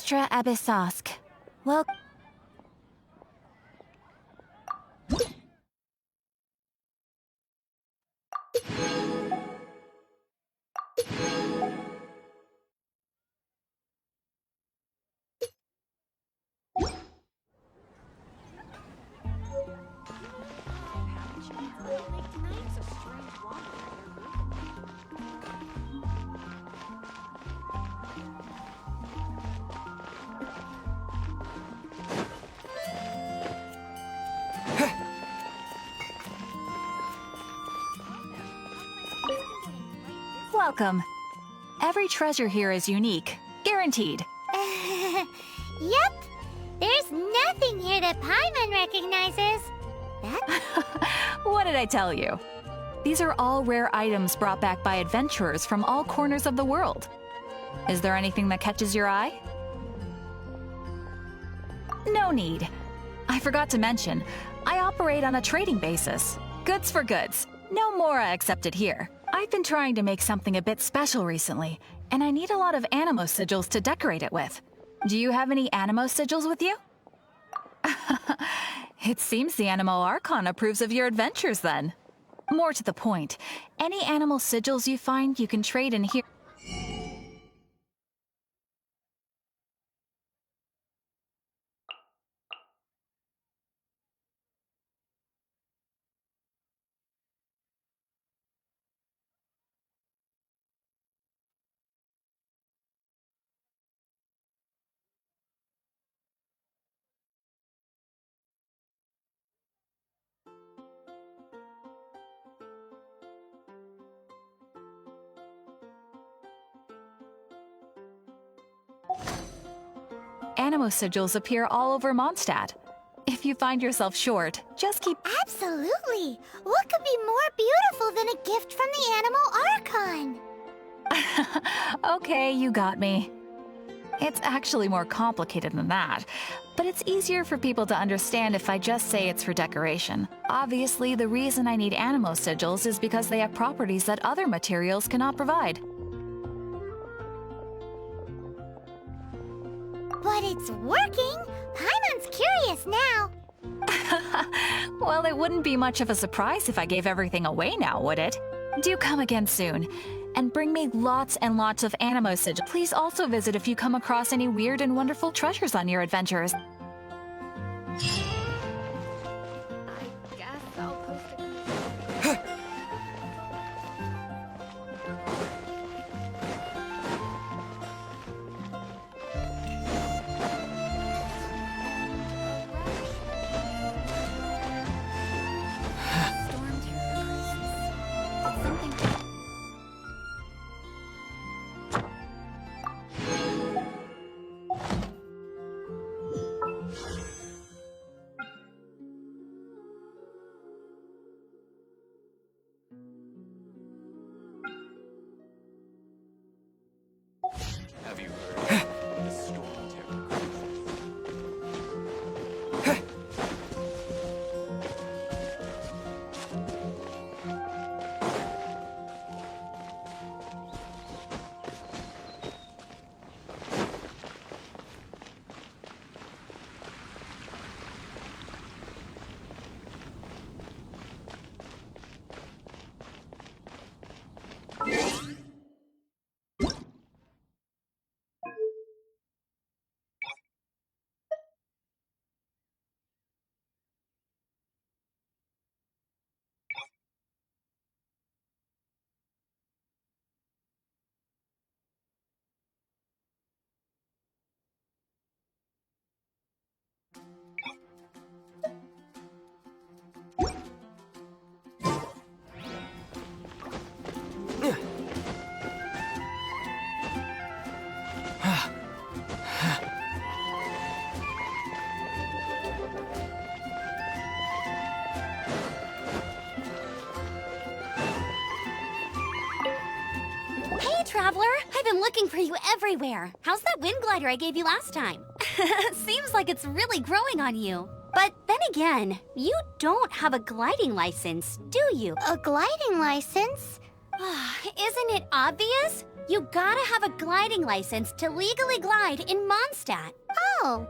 Extra Abyssosque. Well... Welcome. Every treasure here is unique. Guaranteed. Yep. There's nothing here that Paimon recognizes. What did I tell you? These are all rare items brought back by adventurers from all corners of the world. Is there anything that catches your eye? No need. I forgot to mention, I operate on a trading basis. Goods for goods. No Mora accepted here. I've been trying to make something a bit special recently, and I need a lot of animo sigils to decorate it with. Do you have any animo sigils with you? It seems the Animo Archon approves of your adventures then. More to the point, any animal sigils you find you can trade in here. Animo sigils appear all over Mondstadt. If you find yourself short, just keep... Absolutely! What could be more beautiful than a gift from the Animal Archon? Okay, you got me. It's actually more complicated than that, but it's easier for people to understand if I just say it's for decoration. Obviously, the reason I need animo sigils is because they have properties that other materials cannot provide. But it's working! Paimon's curious now. Well, it wouldn't be much of a surprise if I gave everything away now, would it? Do come again soon. And bring me lots and lots of animo sigils. Please also visit if you come across any weird and wonderful treasures on your adventures. I guess I'll post it. Storm terror crisis. Something. Have you heard of the storm terror crisis? Hey, Traveler! I've been looking for you everywhere. How's that wind glider I gave you last time? Seems like it's really growing on you. But then again, you don't have a gliding license, do you? A gliding license? Isn't it obvious? You gotta have a gliding license to legally glide in Mondstadt. Oh,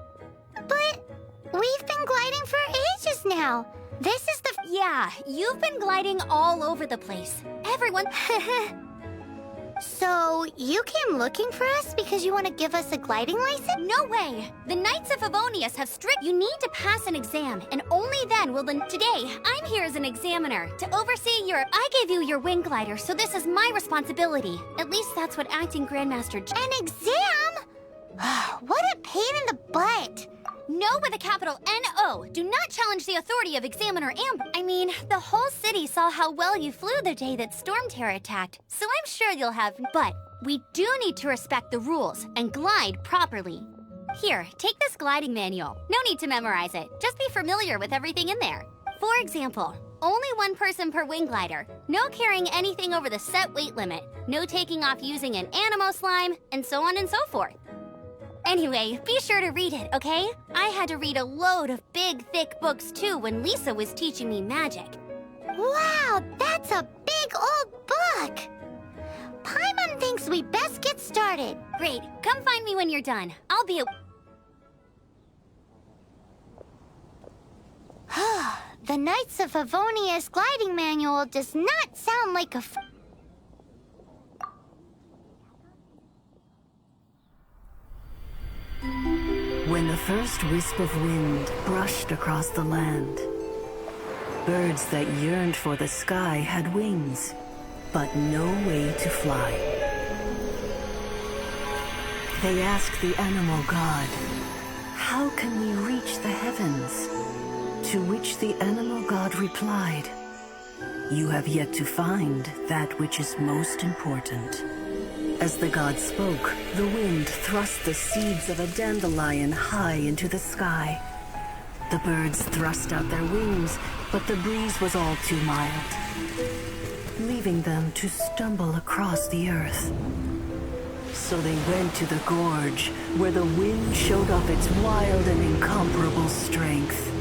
but we've been gliding for ages now. This is the... Yeah, you've been gliding all over the place. Everyone... So, you came looking for us because you want to give us a gliding license? No way! The Knights of Favonius have strict... You need to pass an exam, and only then will the... Today, I'm here as an examiner to oversee your... I gave you your wing glider, so this is my responsibility. At least that's what Acting Grandmaster... An exam? What a pain in the butt! No with a capital N-O. Do not challenge the authority of Examiner Amber. I mean, the whole city saw how well you flew the day that Storm Terror attacked, so I'm sure you'll have... But we do need to respect the rules and glide properly. Here, take this gliding manual. No need to memorize it. Just be familiar with everything in there. For example, only one person per wing glider. No carrying anything over the set weight limit. No taking off using an animo slime, and so on and so forth. Anyway, be sure to read it, okay? I had to read a load of big, thick books too when Lisa was teaching me magic. Wow, that's a big old book! Paimon thinks we best get started. Great, come find me when you're done. I'll be The Knights of Favonius gliding manual does not sound like a... When the first wisp of wind brushed across the land, birds that yearned for the sky had wings, but no way to fly. They asked the animal god, "How can we reach the heavens?" To which the animal god replied, "You have yet to find that which is most important." As the god spoke, the wind thrust the seeds of a dandelion high into the sky. The birds thrust out their wings, but the breeze was all too mild, leaving them to stumble across the earth. So they went to the gorge, where the wind showed off its wild and incomparable strength.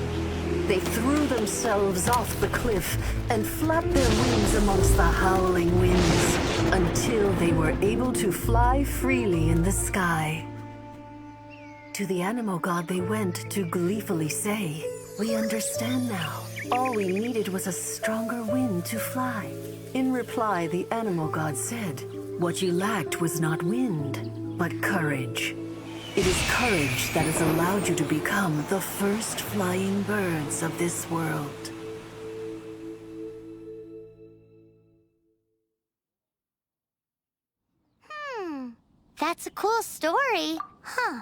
They threw themselves off the cliff and flapped their wings amongst the howling winds until they were able to fly freely in the sky. To the animal god they went to gleefully say, "We understand now. All we needed was a stronger wind to fly." In reply, the animal god said, "What you lacked was not wind, but courage. It is courage that has allowed you to become the first flying birds of this world." That's a cool story. Huh.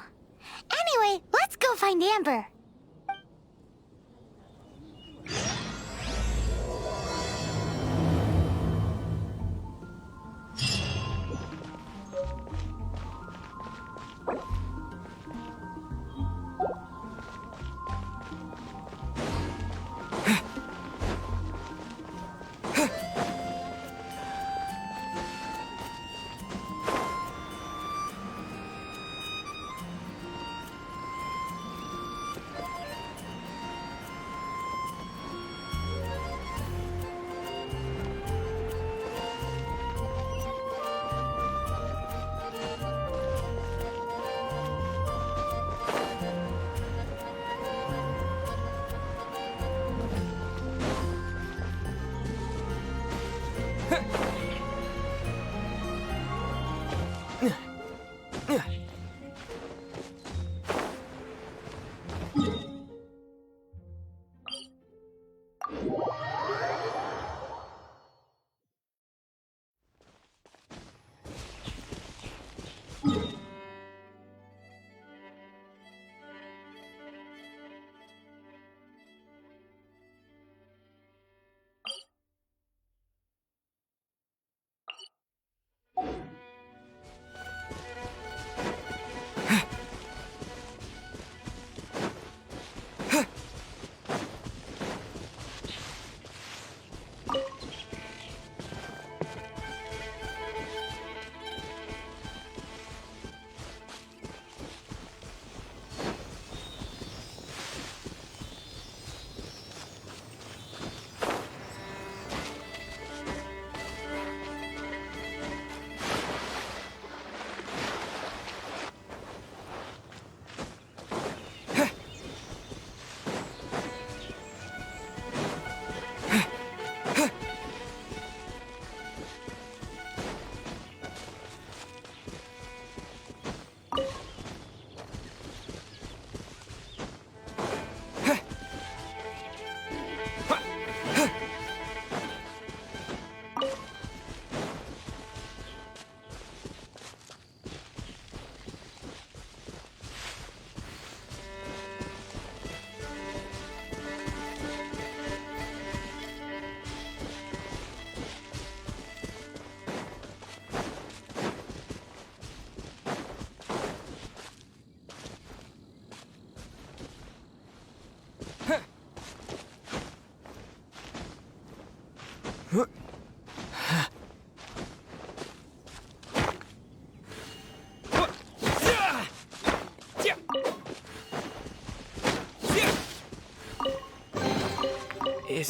Anyway, let's go find Amber. Is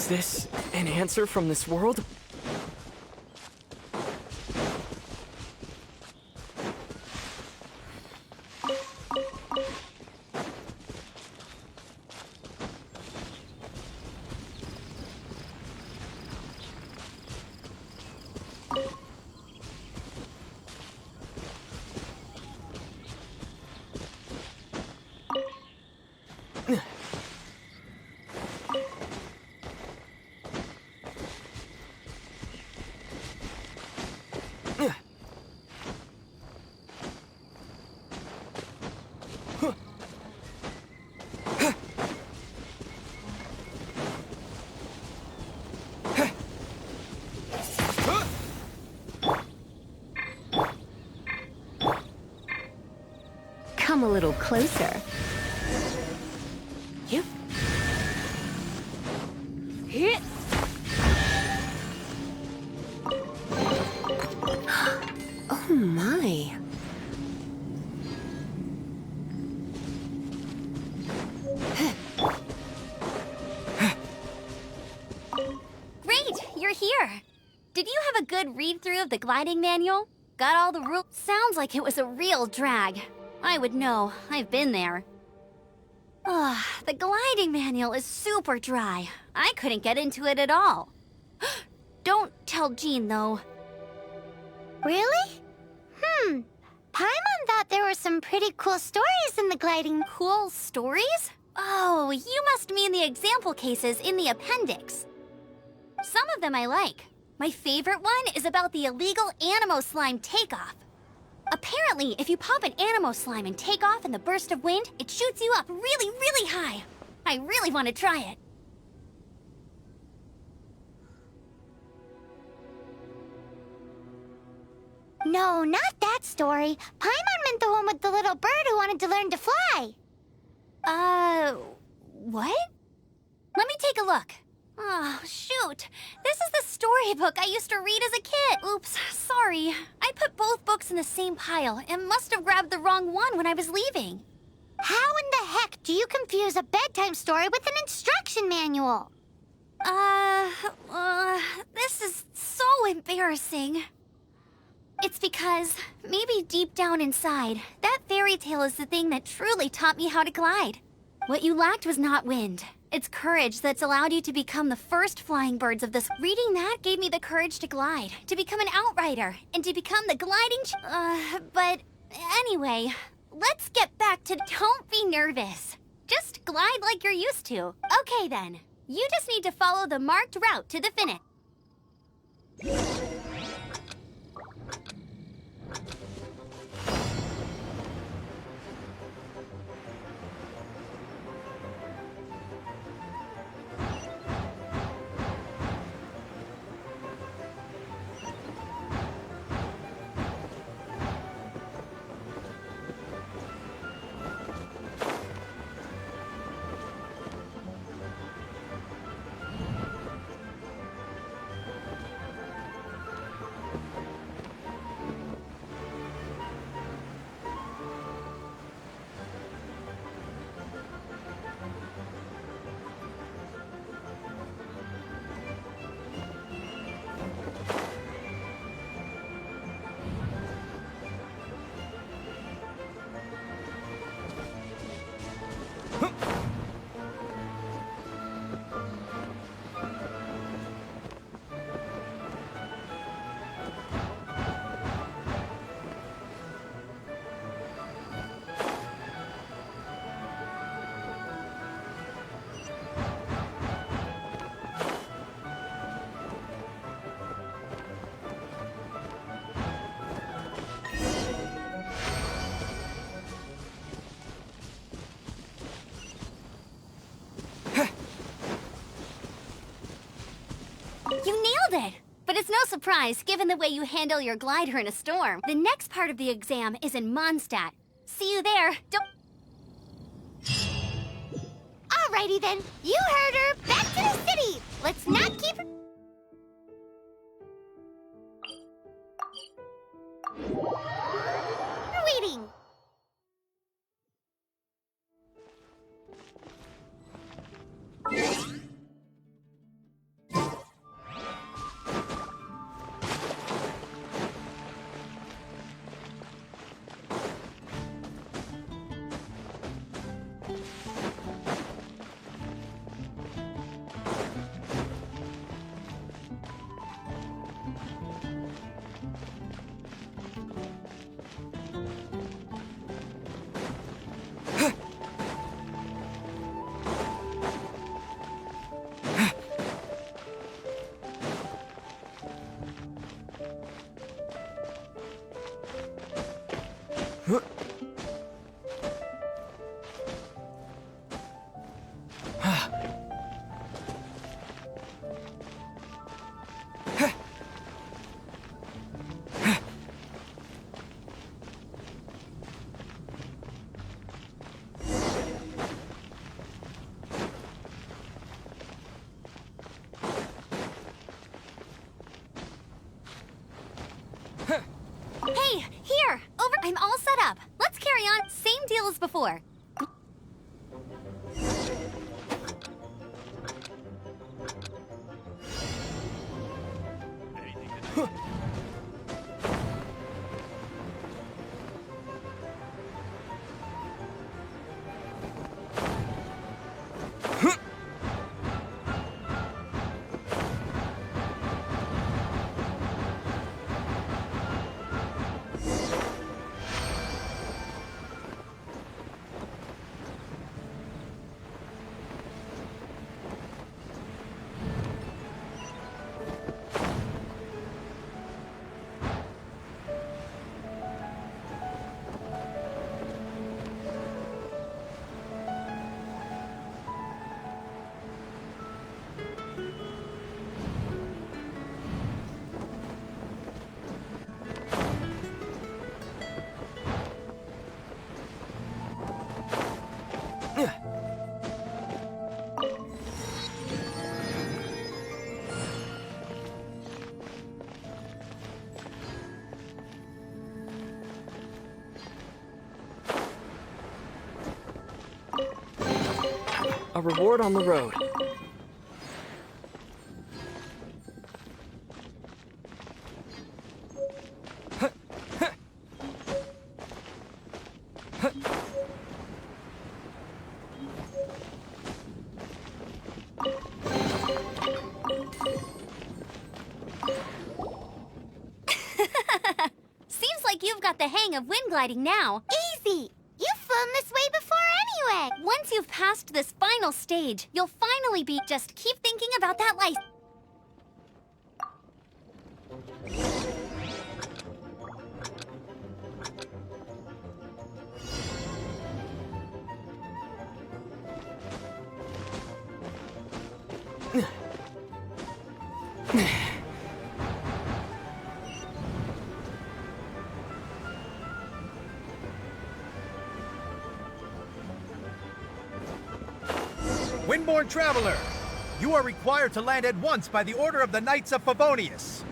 this an answer from this world? Come a little closer. Yep. Oh my. Great, you're here. Did you have a good read-through of the gliding manual? Got all the rules? Sounds like it was a real drag. I would know. I've been there. Ugh, the gliding manual is super dry. I couldn't get into it at all. Don't tell Jean, though. Really? Paimon thought there were some pretty cool stories in the gliding. Cool stories? Oh, you must mean the example cases in the appendix. Some of them I like. My favorite one is about the illegal Animo Slime takeoff. Apparently, if you pop an Animo Slime and take off in the burst of wind, it shoots you up really, really high. I really want to try it. No, not that story. Paimon meant the one with the little bird who wanted to learn to fly. What? Let me take a look. Oh, shoot. This is the storybook I used to read as a kid. Oops, sorry. I put both books in the same pile and must have grabbed the wrong one when I was leaving. How in the heck do you confuse a bedtime story with an instruction manual? This is so embarrassing. It's because, maybe deep down inside, that fairy tale is the thing that truly taught me how to glide. What you lacked was not wind. It's courage that's allowed you to become the first flying birds of this. Reading that gave me the courage to glide, to become an outrider, and to become the gliding but anyway, let's get back to don't be nervous. Just glide like you're used to. Okay then, you just need to follow the marked route to the finish. You nailed it! But it's no surprise, given the way you handle your glider in a storm. The next part of the exam is in Mondstadt. See you there. Don't... Alrighty then, you heard her. Back to the city. Let's not keep her... before. A reward on the road. Seems like you've got the hang of wind gliding now. Easy! You've flown this way before anyway! Once you've passed this final stage, you'll finally be. Just keep thinking about that license. Windborne Traveler, you are required to land at once by the order of the Knights of Favonius.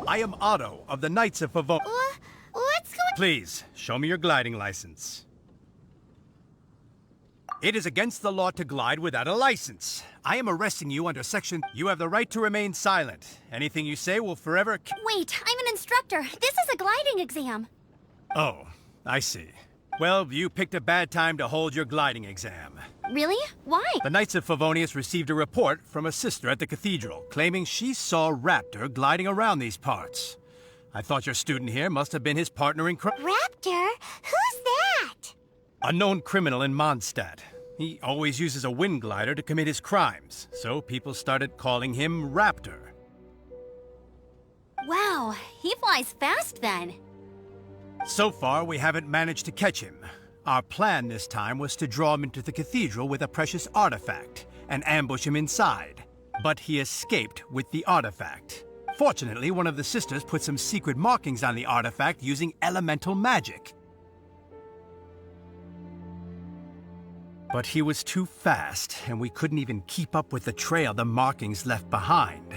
I am Otto of the Knights of Favonius. What's going? Please, show me your gliding license. It is against the law to glide without a license. I am arresting you under section. You have the right to remain silent. Anything you say will forever. Wait, I'm an instructor. This is a gliding exam. Oh, I see. Well, you picked a bad time to hold your gliding exam. Really? Why? The Knights of Favonius received a report from a sister at the cathedral, claiming she saw Raptor gliding around these parts. I thought your student here must have been his partner in crime. Raptor? Who's that? A known criminal in Mondstadt. He always uses a wind glider to commit his crimes, so people started calling him Raptor. Wow, he flies fast then. So far, we haven't managed to catch him. Our plan this time was to draw him into the cathedral with a precious artifact and ambush him inside. But he escaped with the artifact. Fortunately, one of the sisters put some secret markings on the artifact using elemental magic. But he was too fast, and we couldn't even keep up with the trail the markings left behind.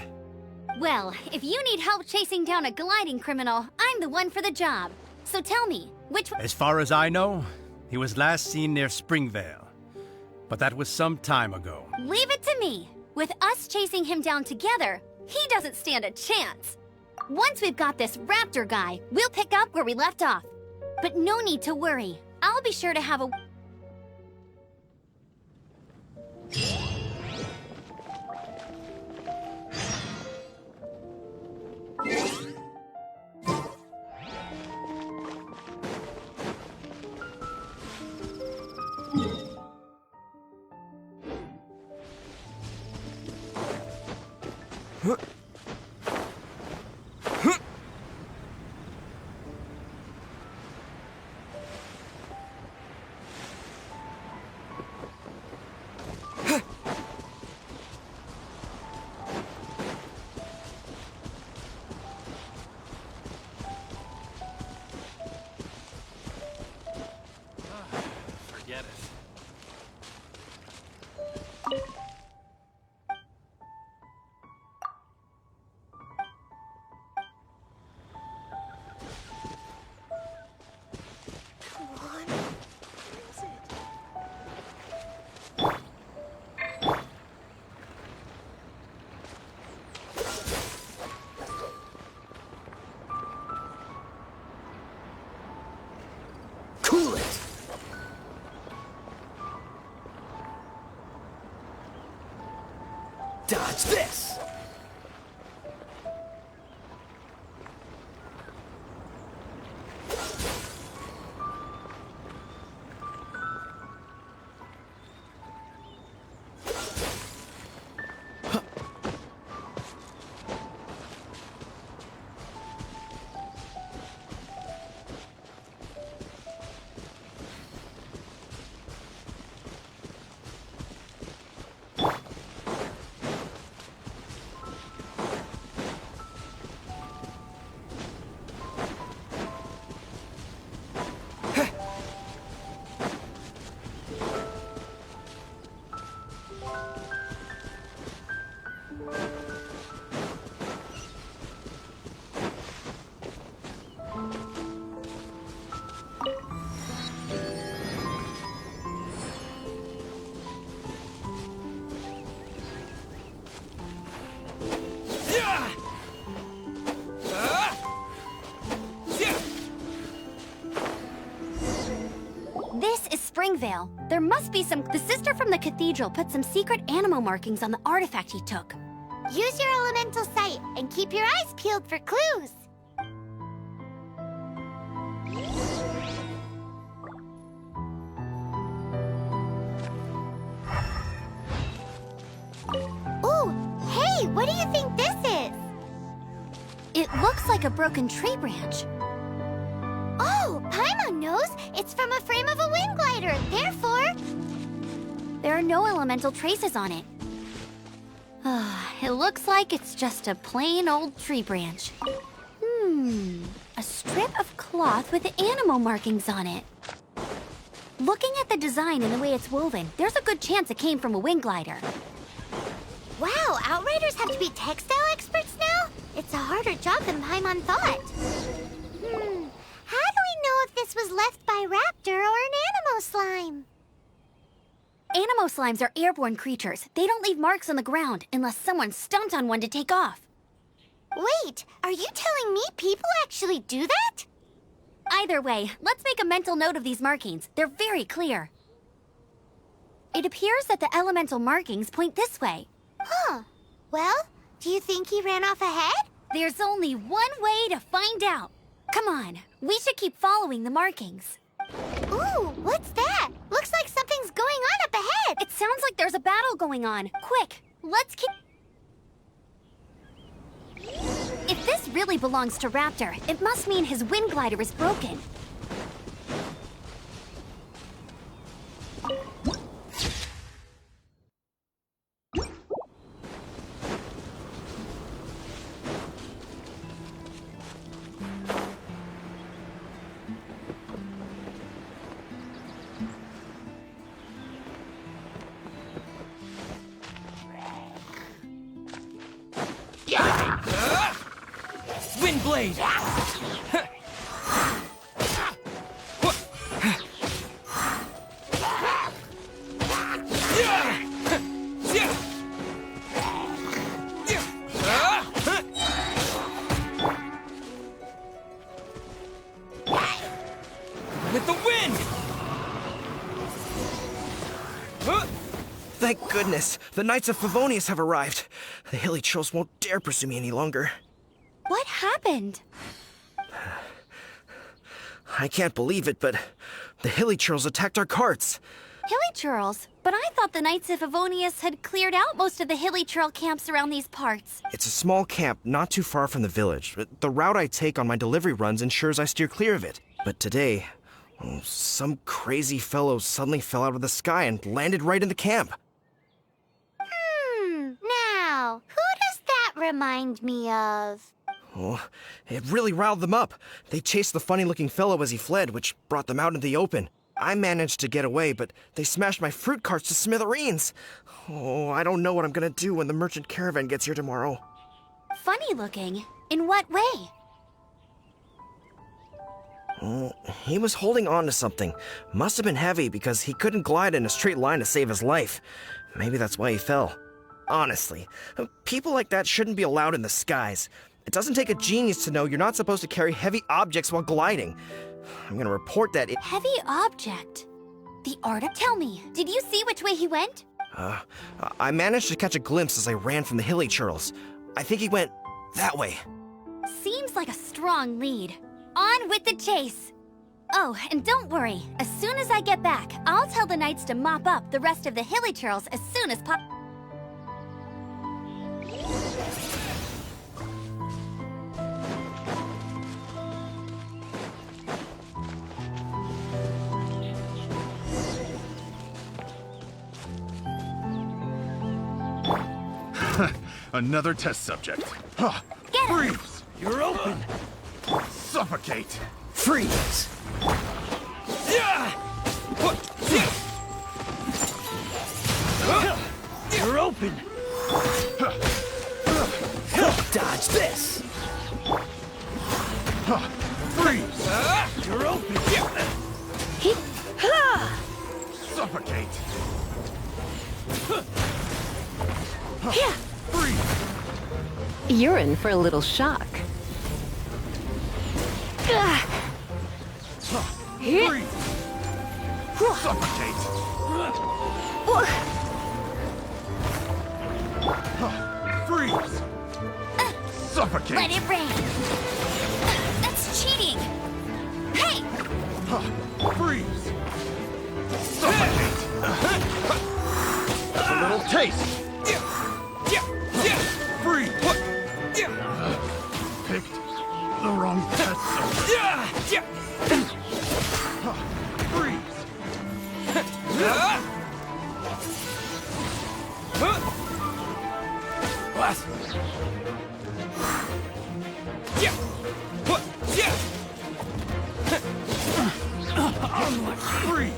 Well, if you need help chasing down a gliding criminal, I'm the one for the job. So tell me, which one? As far as I know, he was last seen near Springvale. But that was some time ago. Leave it to me. With us chasing him down together, he doesn't stand a chance. Once we've got this Raptor guy, we'll pick up where we left off. But no need to worry. I'll be sure to have a... Spring Veil. There must be some... The sister from the cathedral put some secret animal markings on the artifact he took. Use your elemental sight and keep your eyes peeled for clues. Ooh, hey, what do you think this is? It looks like a broken tree branch. Oh, Paimon knows. It's from a frame of a wind glider. Therefore, There are no elemental traces on it. It looks like it's just a plain old tree branch. A strip of cloth with animal markings on it. Looking at the design and the way it's woven, there's a good chance it came from a wind glider. wow, Outriders have to be textile experts now? It's a harder job than Paimon thought. How do we know if this was left by Raptor or an Animo slime? Animo slimes are airborne creatures. They don't leave marks on the ground unless someone stomped on one to take off. Wait, are you telling me people actually do that? Either way, let's make a mental note of these markings. They're very clear. It appears that the elemental markings point this way. Huh. Well, do you think he ran off ahead? There's only one way to find out. Come on, we should keep following the markings. Ooh, what's that? Looks like something's going on up ahead. It sounds like there's a battle going on. Quick, let's keep... If this really belongs to Raptor, it must mean his wind glider is broken. Windblade! With the wind! Thank goodness, the Knights of Favonius have arrived. The hilly trolls won't dare pursue me any longer. What happened? I can't believe it, but the hilly trolls attacked our carts. Hilly Churls? But I thought the Knights of Favonius had cleared out most of the Hilly Churl camps around these parts. It's a small camp not too far from the village. The route I take on my delivery runs ensures I steer clear of it. But today, some crazy fellow suddenly fell out of the sky and landed right in the camp. Now, who does that remind me of? Oh, it really riled them up. They chased the funny-looking fellow as he fled, which brought them out into the open. I managed to get away, but they smashed my fruit carts to smithereens. Oh, I don't know what I'm gonna do when the merchant caravan gets here tomorrow. Funny looking? In what way? He was holding on to something. Must have been heavy because he couldn't glide in a straight line to save his life. Maybe that's why he fell. Honestly, people like that shouldn't be allowed in the skies. It doesn't take a genius to know you're not supposed to carry heavy objects while gliding. I'm gonna report that it... Heavy object? The artist? Tell me, did you see which way he went? I managed to catch a glimpse as I ran from the hilly churls. I think he went that way. Seems like a strong lead. On with the chase! Oh, and don't worry. As soon as I get back, I'll tell the knights to mop up the rest of the hilly churls as soon as Another test subject. Huh. Get him! Freeze! You're open! Suffocate! Freeze! You're open! Dodge this! Freeze! You're open! Suffocate! You're in for a little shock. Freeze! Suffocate! Freeze! Suffocate! Let it rain. That's cheating. Hey! Freeze! Suffocate! A little taste! Freeze! Picked the wrong test subject. Freeze! Freeze!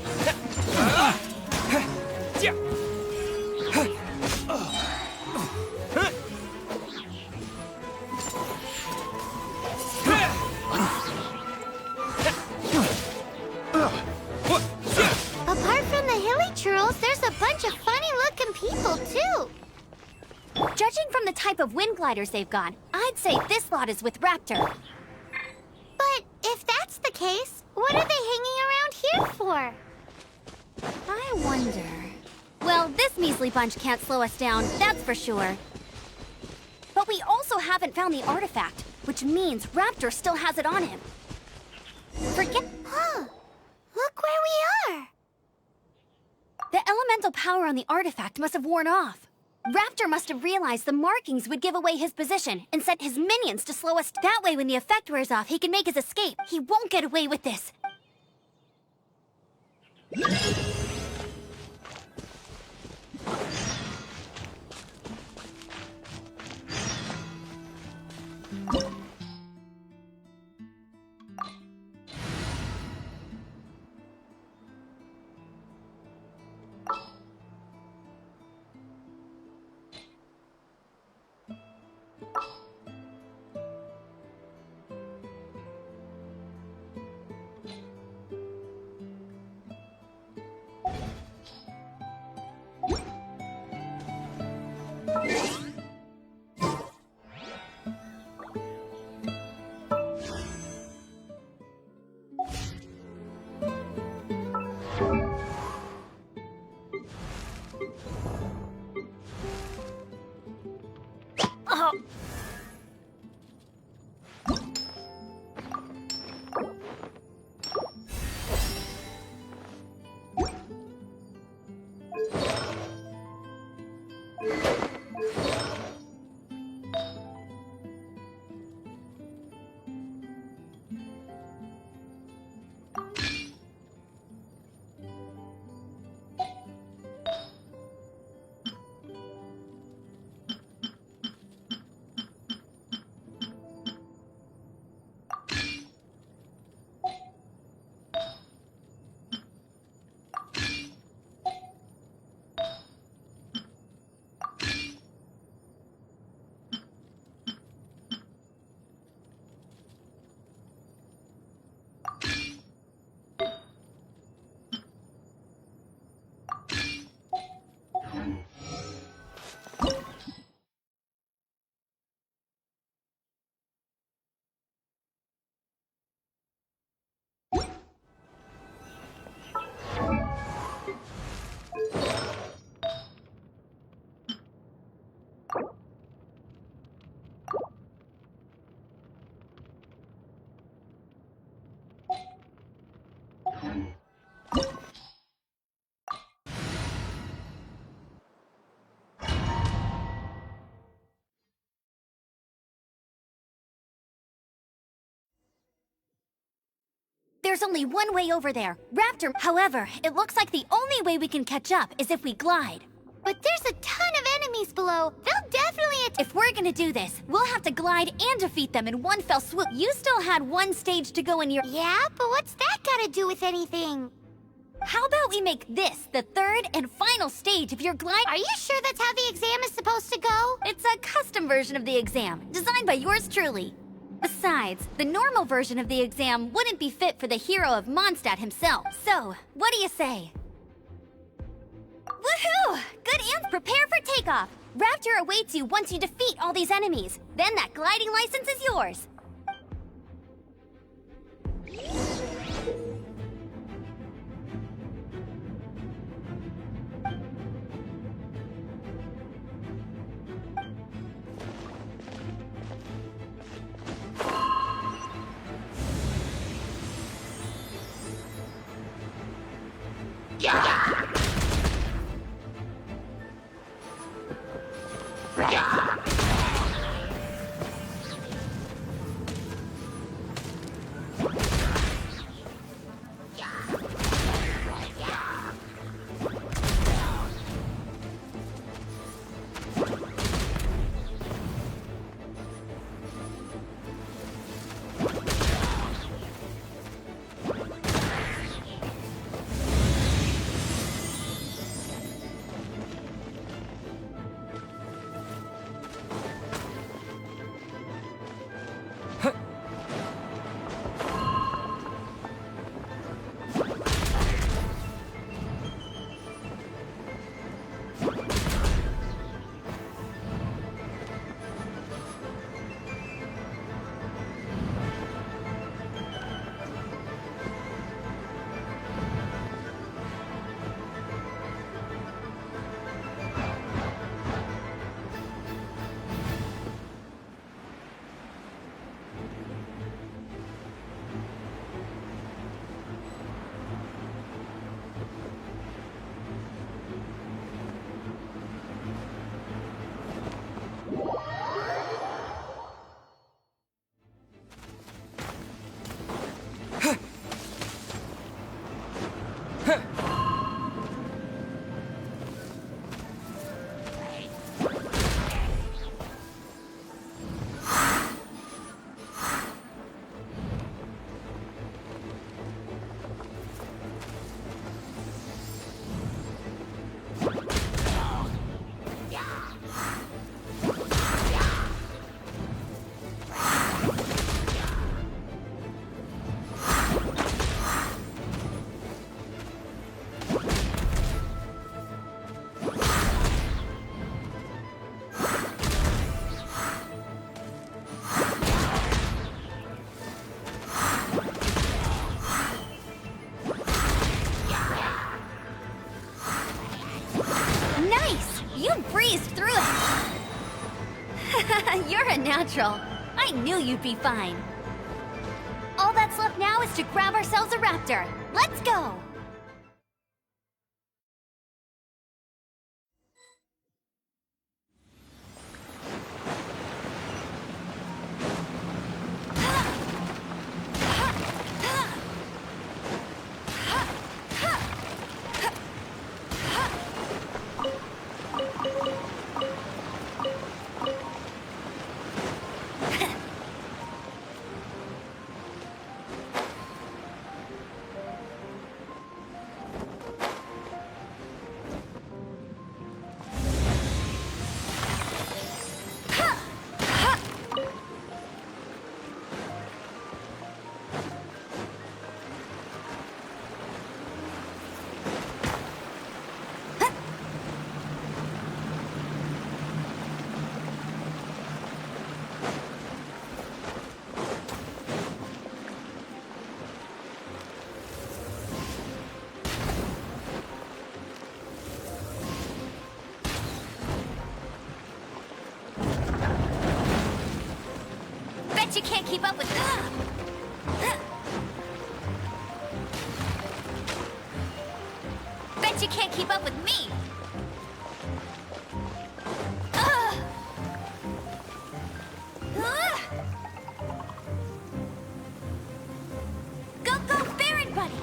Apart from the hilly churls, there's a bunch of funny-looking people, too. Judging from the type of wind gliders they've got, I'd say this lot is with Raptor. But if that's the case, what are they hanging around here for? I wonder... Well, this measly bunch can't slow us down, that's for sure. But we also haven't found the artifact, which means Raptor still has it on him. Forget... Huh. Look where we are. The elemental power on the artifact must have worn off. Raptor must have realized the markings would give away his position and sent his minions to slow us. That way, when the effect wears off, he can make his escape. He won't get away with this. There's only one way over there. Raptor. However, it looks like the only way we can catch up is if we glide. But there's a ton of enemies below. They'll definitely If we're gonna do this, we'll have to glide and defeat them in one fell swoop. You still had one stage to go in your... Yeah, but what's that gotta do with anything? How about we make this the third and final stage of your glide? Are you sure that's how the exam is supposed to go? It's a custom version of the exam, designed by yours truly. Besides, the normal version of the exam wouldn't be fit for the hero of Mondstadt himself. So, what do you say? Woohoo! Good and prepare for takeoff. Raptor awaits you once you defeat all these enemies. Then that gliding license is yours. You're a natural. I knew you'd be fine. All that's left now is to grab ourselves a raptor. Let's go! You can't keep up with... Bet you can't keep up with me! Go, go, Baron Buddy!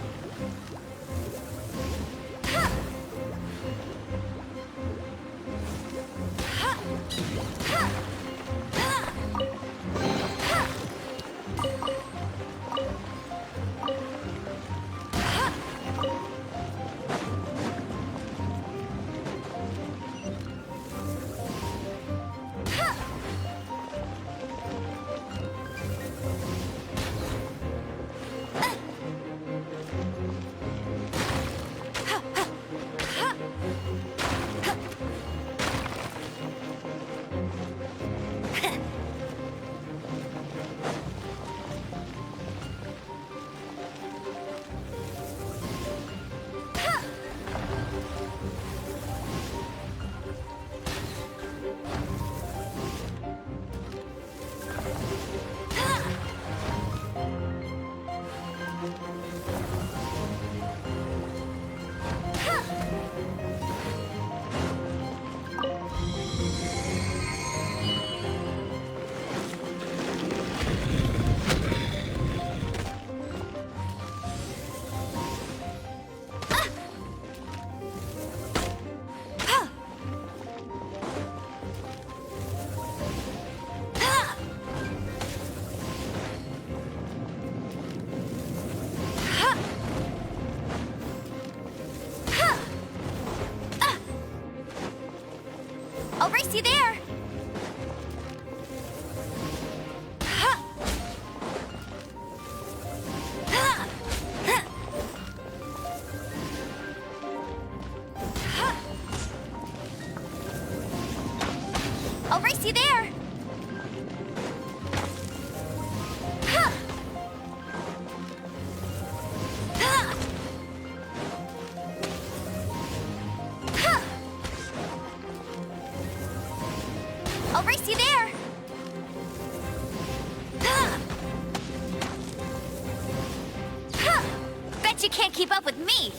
Bet you can't keep up with me!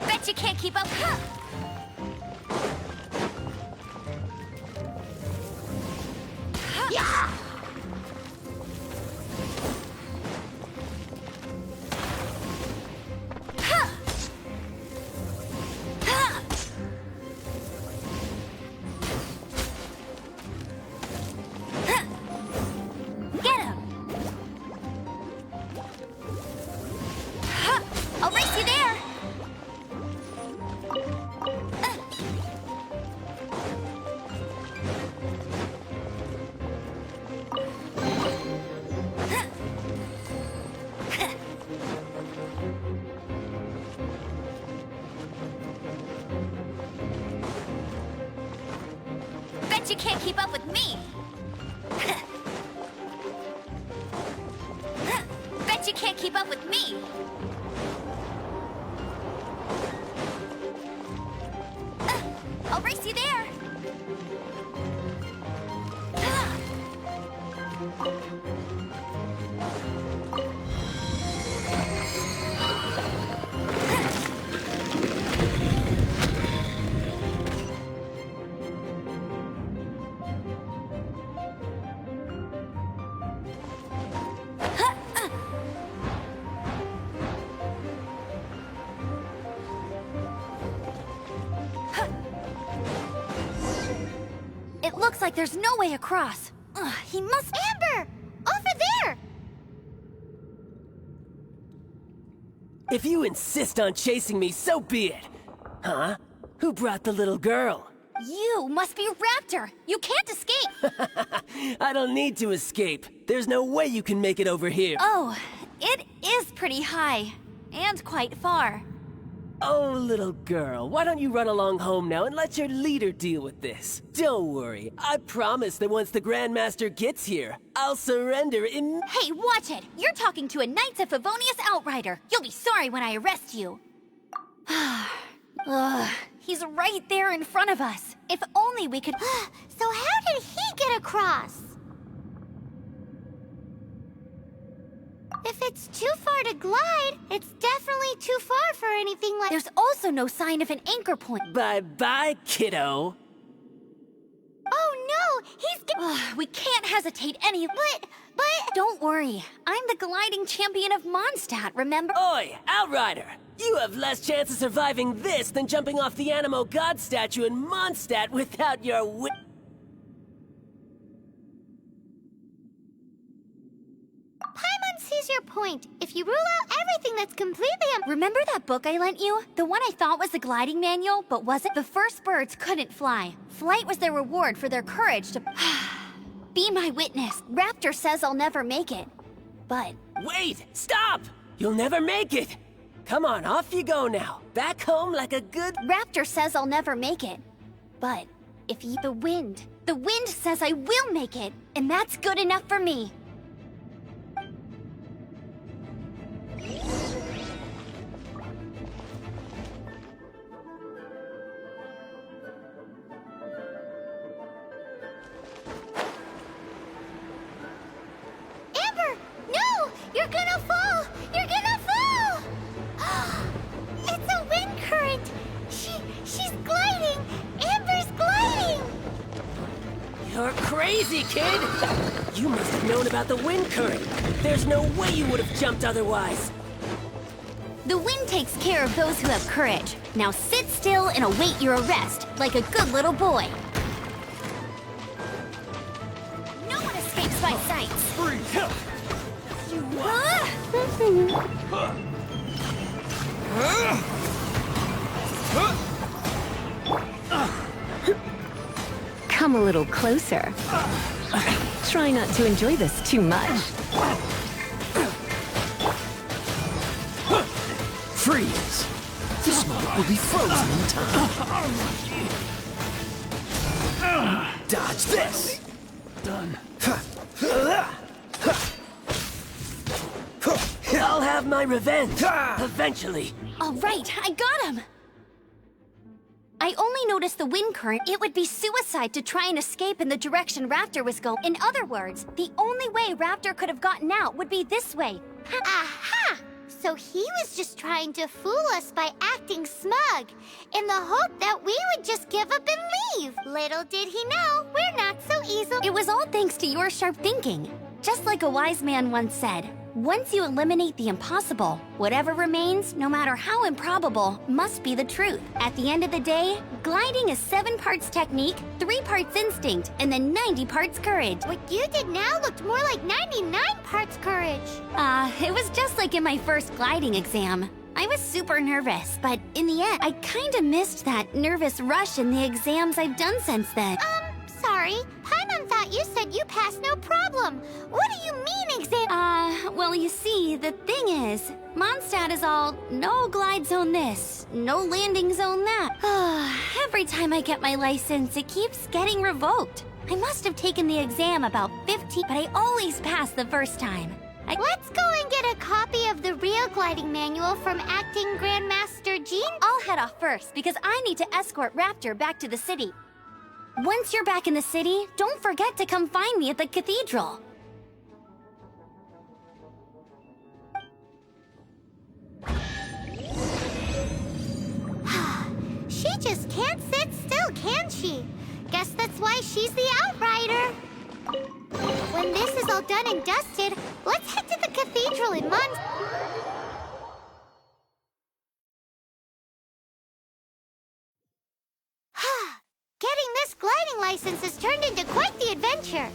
Bet you can't keep up. Yeah! Get him! I'll race you there! Bet you can't keep up with me! Bet you can't keep up with me! I'll race you there! It looks like there's no way across. Ugh, he must— Amber! Over there! If you insist on chasing me, so be it. Huh? Who brought the little girl? You must be Raptor! You can't escape! I don't need to escape. There's no way you can make it over here. Oh, it is pretty high. And quite far. Oh, little girl, why don't you run along home now and let your leader deal with this? Don't worry, I promise that once the Grandmaster gets here, I'll surrender in— Hey, watch it! You're talking to a Knights of Favonius outrider! You'll be sorry when I arrest you! Ugh, he's right there in front of us. If only we could— So how did he get across? If it's too far to glide, it's definitely too far for anything like— There's also no sign of an anchor point. Bye-bye, kiddo. Oh no, he's Ugh, we can't hesitate any— But... Don't worry, I'm the gliding champion of Mondstadt, remember? Oi, Outrider! You have less chance of surviving this than jumping off the Animo God statue in Mondstadt without your Paimon sees your point. If you rule out everything that's completely Remember that book I lent you? The one I thought was the gliding manual, but wasn't? The first birds couldn't fly. Flight was their reward for their courage to— Be my witness. Raptor says I'll never make it. But— Wait! Stop! You'll never make it! Come on, off you go now. Back home like a good— Raptor says I'll never make it. But if you— The wind says I will make it, and that's good enough for me. Amber! No! You're gonna fall! You're gonna fall! Easy, kid! You must have known about the wind current. There's no way you would have jumped otherwise. The wind takes care of those who have courage. Now sit still and await your arrest, like a good little boy. No one escapes my sights. Come a little closer. Try not to enjoy this too much. Freeze! The smoke will be frozen in time. Dodge this! Done. I'll have my revenge, eventually. All right, I got him! I only noticed the wind current. It would be suicide to try and escape in the direction Raptor was going. In other words, the only way Raptor could have gotten out would be this way. Aha! So he was just trying to fool us by acting smug, in the hope that we would just give up and leave. Little did he know, we're not so easy. It was all thanks to your sharp thinking. Just like a wise man once said, once you eliminate the impossible, whatever remains, no matter how improbable, must be the truth. At the end of the day, gliding is 7 parts technique, 3 parts instinct, and then 90 parts courage. What you did now looked more like 99 parts courage. It was just like in my first gliding exam. I was super nervous, but in the end, I kinda missed that nervous rush in the exams I've done since then. Sorry. Paimon thought you said you passed no problem. What do you mean exam? Well, you see, the thing is, Mondstadt is all, no glide zone this, no landing zone that. Every time I get my license, it keeps getting revoked. I must have taken the exam about 15, but I always pass the first time. Let's go and get a copy of the real gliding manual from Acting Grandmaster Jean. I'll head off first, because I need to escort Raptor back to the city. Once you're back in the city, don't forget to come find me at the cathedral. She just can't sit still, can she? Guess that's why she's the outrider. When this is all done and dusted, let's head to the cathedral in Getting this gliding license has turned into quite the adventure.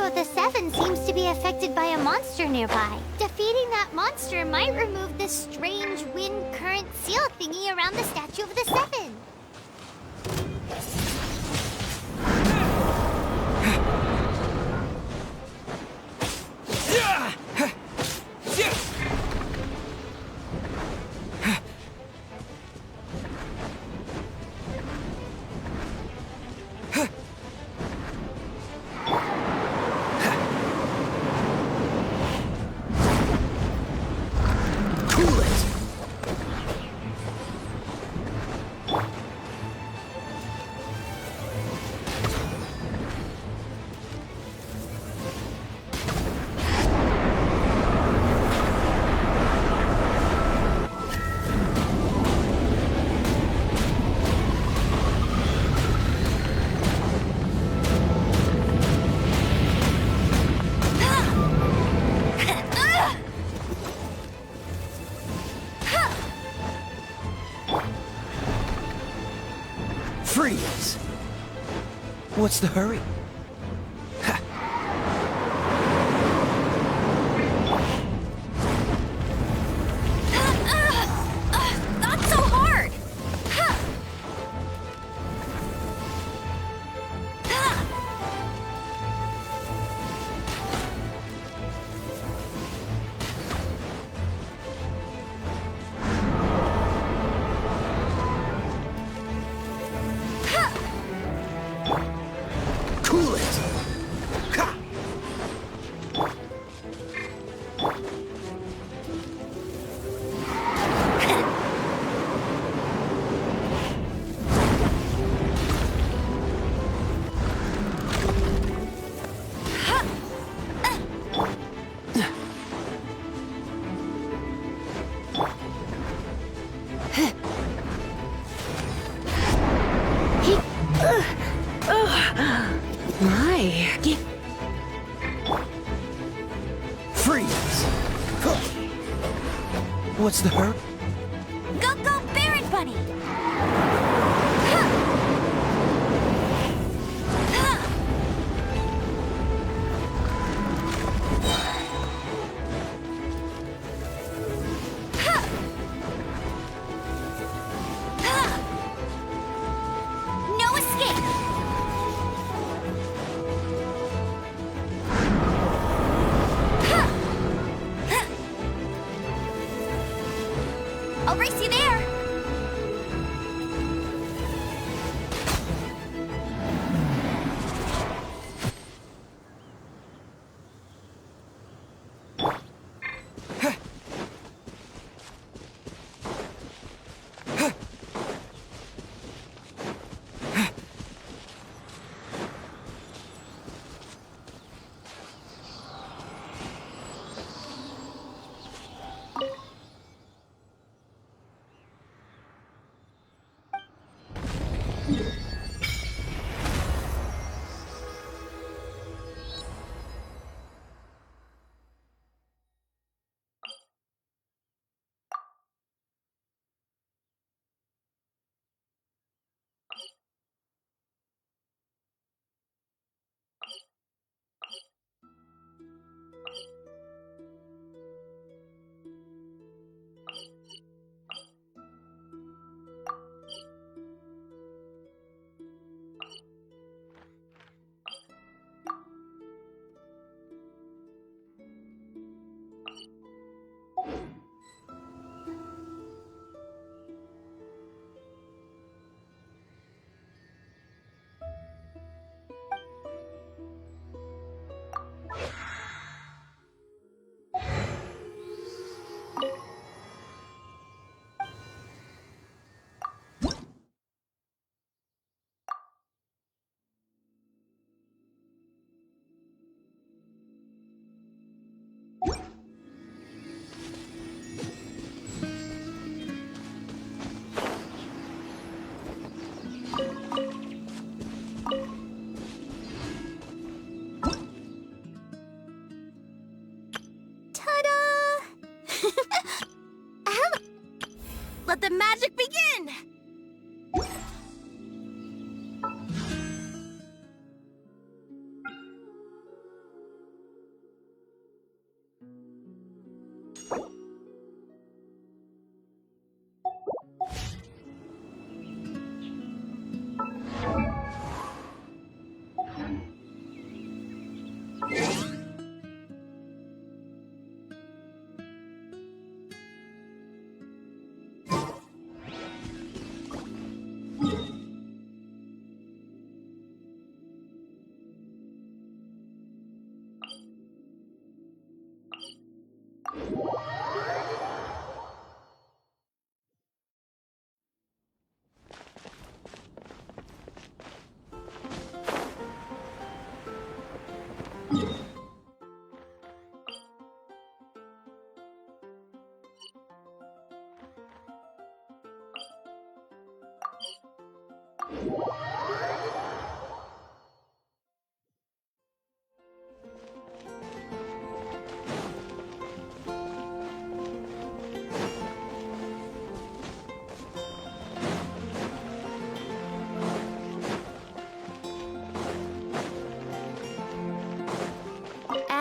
of the Seven seems to be affected by a monster nearby. Defeating that monster might remove this strange wind current seal thingy around the Statue of the Seven. Freeze! What's the hurry? Not so hard! Cool it! Ha! My. Freeze! What's the hurry? Go, go, Baron Bunny! No escape!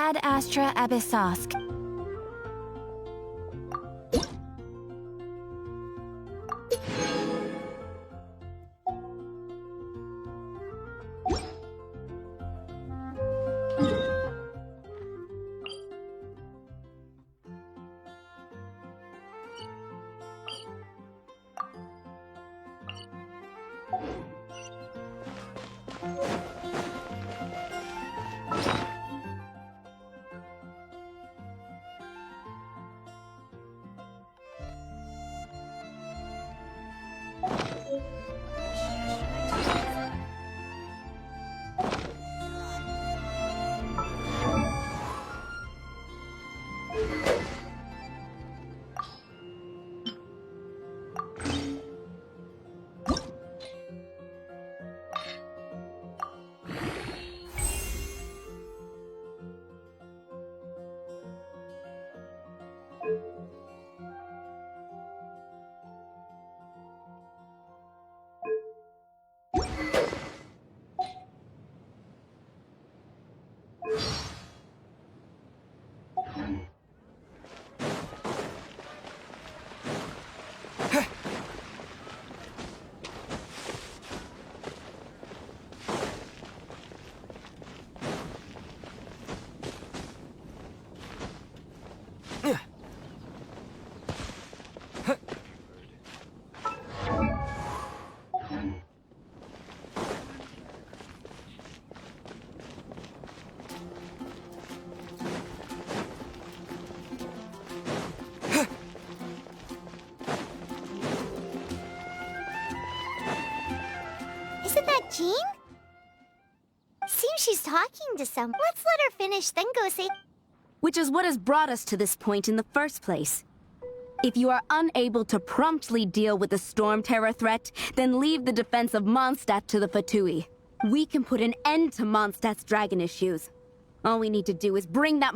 Ad Astra Abyssosk. Isn't that Jean? Seems she's talking to someone. Let's let her finish, then go say... Which is what has brought us to this point in the first place. If you are unable to promptly deal with the Storm Terror threat, then leave the defense of Mondstadt to the Fatui. We can put an end to Mondstadt's dragon issues. All we need to do is bring that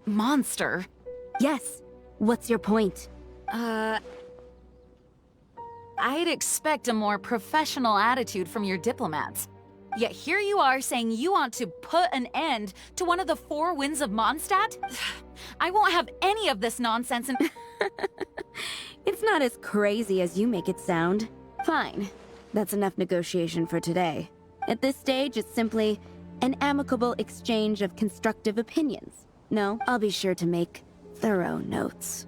monster? Yes. What's your point? I'd expect a more professional attitude from your diplomats. Yet here you are saying you want to put an end to one of the four winds of Mondstadt? I won't have any of this nonsense and... It's not as crazy as you make it sound. Fine. That's enough negotiation for today. At this stage, it's simply an amicable exchange of constructive opinions. No, I'll be sure to make thorough notes.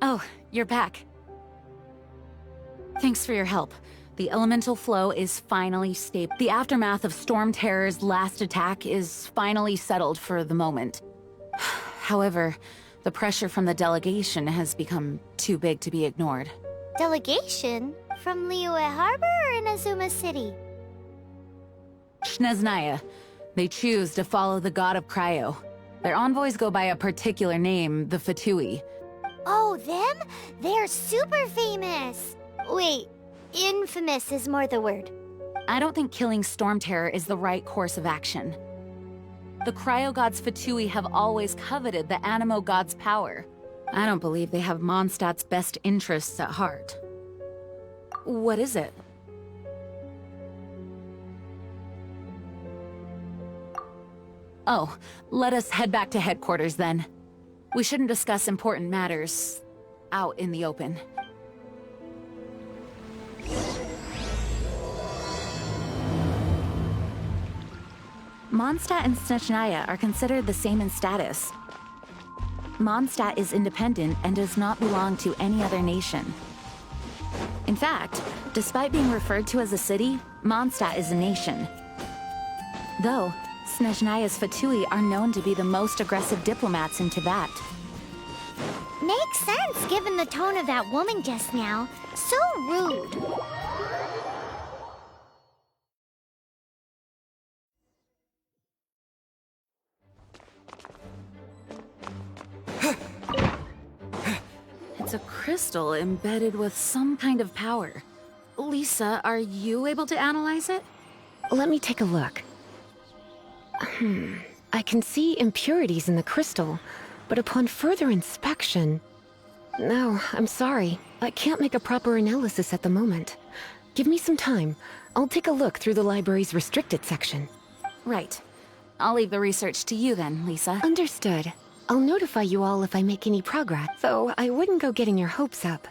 Oh, you're back. Thanks for your help. The elemental flow is finally stable. The aftermath of Storm Terror's last attack is finally settled for the moment. However, the pressure from the delegation has become too big to be ignored. Delegation? From Liyue Harbor or Inazuma City? Snezhnaya. They choose to follow the god of Cryo. Their envoys go by a particular name, the Fatui. Oh, them? They're super famous! Wait, infamous is more the word. I don't think killing Storm Terror is the right course of action. The Cryo God's Fatui have always coveted the Animo God's power. I don't believe they have Mondstadt's best interests at heart. What is it? Oh, let us head back to headquarters then. We shouldn't discuss important matters out in the open. Mondstadt and Snezhnaya are considered the same in status. Mondstadt is independent and does not belong to any other nation. In fact, despite being referred to as a city, Mondstadt is a nation. Though, Snezhnaya's Fatui are known to be the most aggressive diplomats in Tibet. Makes sense given the tone of that woman just now. So rude. It's a crystal embedded with some kind of power. Lisa, are you able to analyze it? Let me take a look. I can see impurities in the crystal, but upon further inspection... No, I'm sorry. I can't make a proper analysis at the moment. Give me some time. I'll take a look through the library's restricted section. Right. I'll leave the research to you then, Lisa. Understood. I'll notify you all if I make any progress, though I wouldn't go getting your hopes up.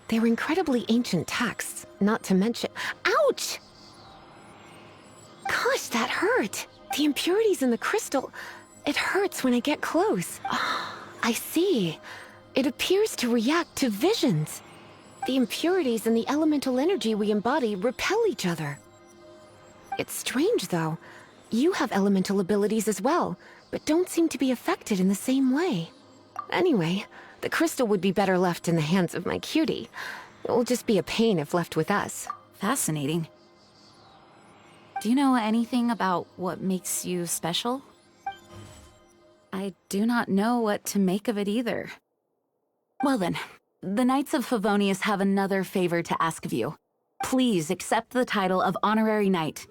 They're incredibly ancient texts, not to mention— Ouch! Gosh, that hurt! The impurities in the crystal— it hurts when I get close. I see. It appears to react to visions. The impurities and the elemental energy we embody repel each other. It's strange, though. You have elemental abilities as well, but don't seem to be affected in the same way. Anyway, the crystal would be better left in the hands of my cutie. It will just be a pain if left with us. Fascinating. Do you know anything about what makes you special? I do not know what to make of it either. Well then, the Knights of Favonius have another favor to ask of you. Please accept the title of Honorary Knight,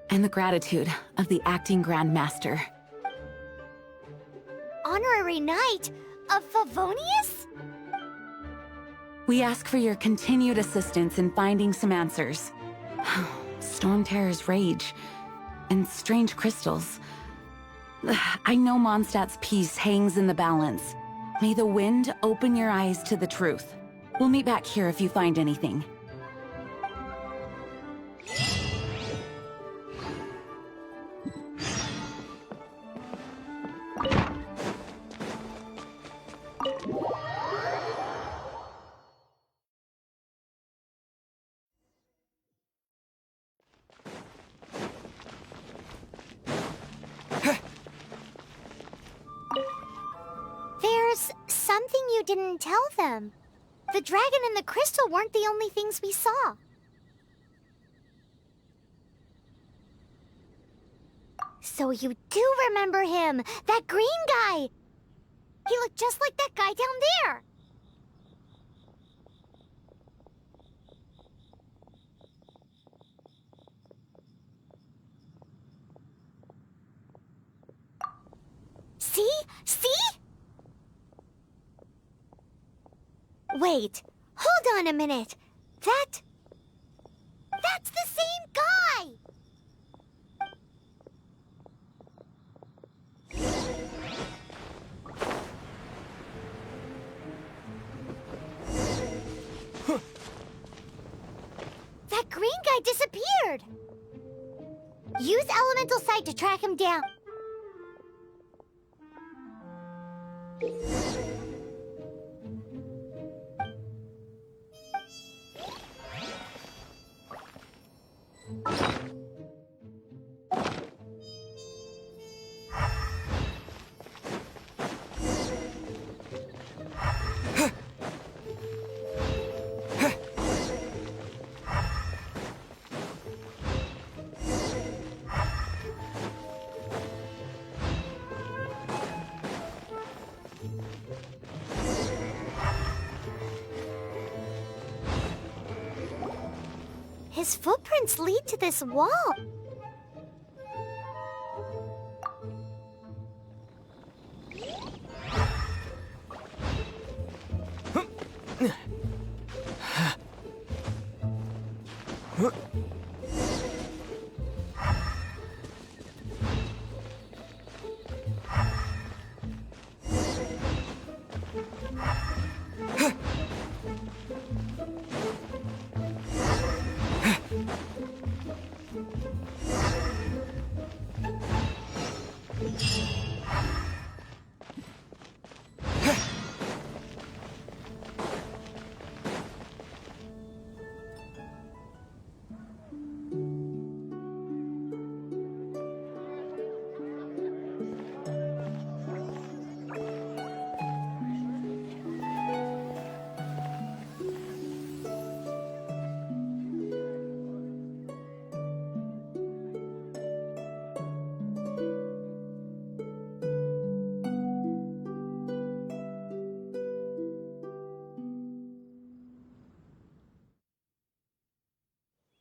and the gratitude of the Acting Grand Master. Honorary Knight of Favonius? We ask for your continued assistance in finding some answers. Storm Terror's rage, and strange crystals. I know Mondstadt's peace hangs in the balance. May the wind open your eyes to the truth. We'll meet back here if you find anything. There's something you didn't tell them. The dragon and the crystal weren't the only things we saw. So you do remember him, that green guy. He looked just like that guy down there. See? See? Wait, hold on a minute. That's the same guy! That green guy disappeared! Use Elemental Sight to track him down. His footprints lead to this wall.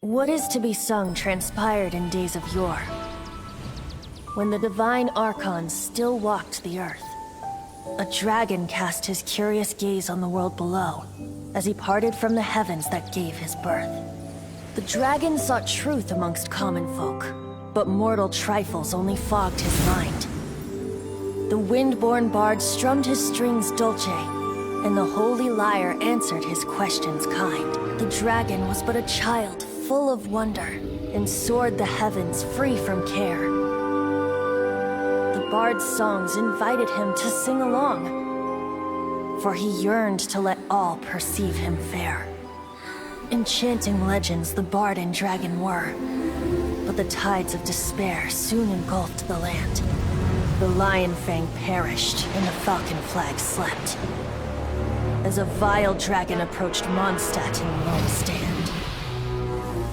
What is to be sung transpired in days of yore, when the divine archons still walked the earth. A dragon cast his curious gaze on the world below, as he parted from the heavens that gave his birth. The dragon sought truth amongst common folk, but mortal trifles only fogged his mind. The wind-born bard strummed his strings dulce, and the holy lyre answered his questions kind. The dragon was but a child full of wonder, and soared the heavens free from care. The bard's songs invited him to sing along, for he yearned to let all perceive him fair. Enchanting legends the bard and dragon were, but the tides of despair soon engulfed the land. The Lion Fang perished, and the Falcon Flag slept, as a vile dragon approached Mondstadt in lone stand.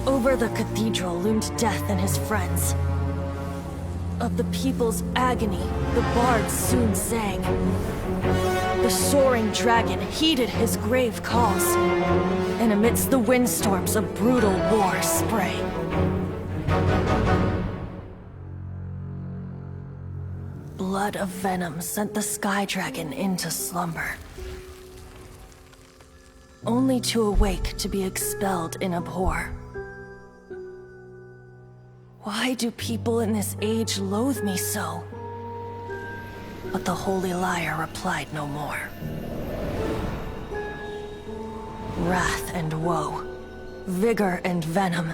Over the cathedral loomed death and his friends. Of the people's agony, the bards soon sang. The soaring dragon heeded his grave calls, and amidst the windstorms a brutal war sprang. Blood of venom sent the sky dragon into slumber, only to awake to be expelled in abhor. Why do people in this age loathe me so? But the holy lyre replied no more. Wrath and woe, vigor and venom,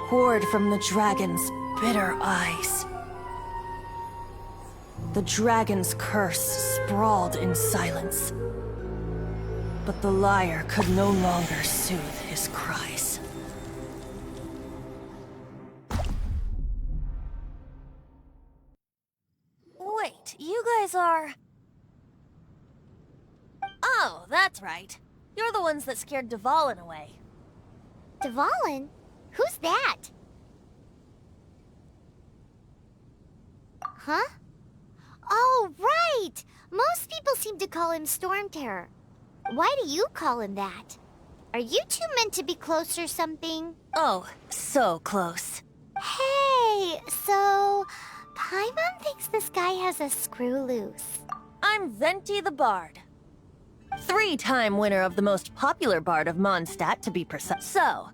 poured from the dragon's bitter eyes. The dragon's curse sprawled in silence, but the lyre could no longer soothe his cries. Wait, you guys are... Oh, that's right. You're the ones that scared Dvalin away. Dvalin? Who's that? Huh? Oh, right! Most people seem to call him Storm Terror. Why do you call him that? Are you two meant to be close or something? Oh, so close. Hey, so... Paimon thinks this guy has a screw loose. I'm Venti the Bard. 3-time winner of the most popular bard of Mondstadt, to be precise. So,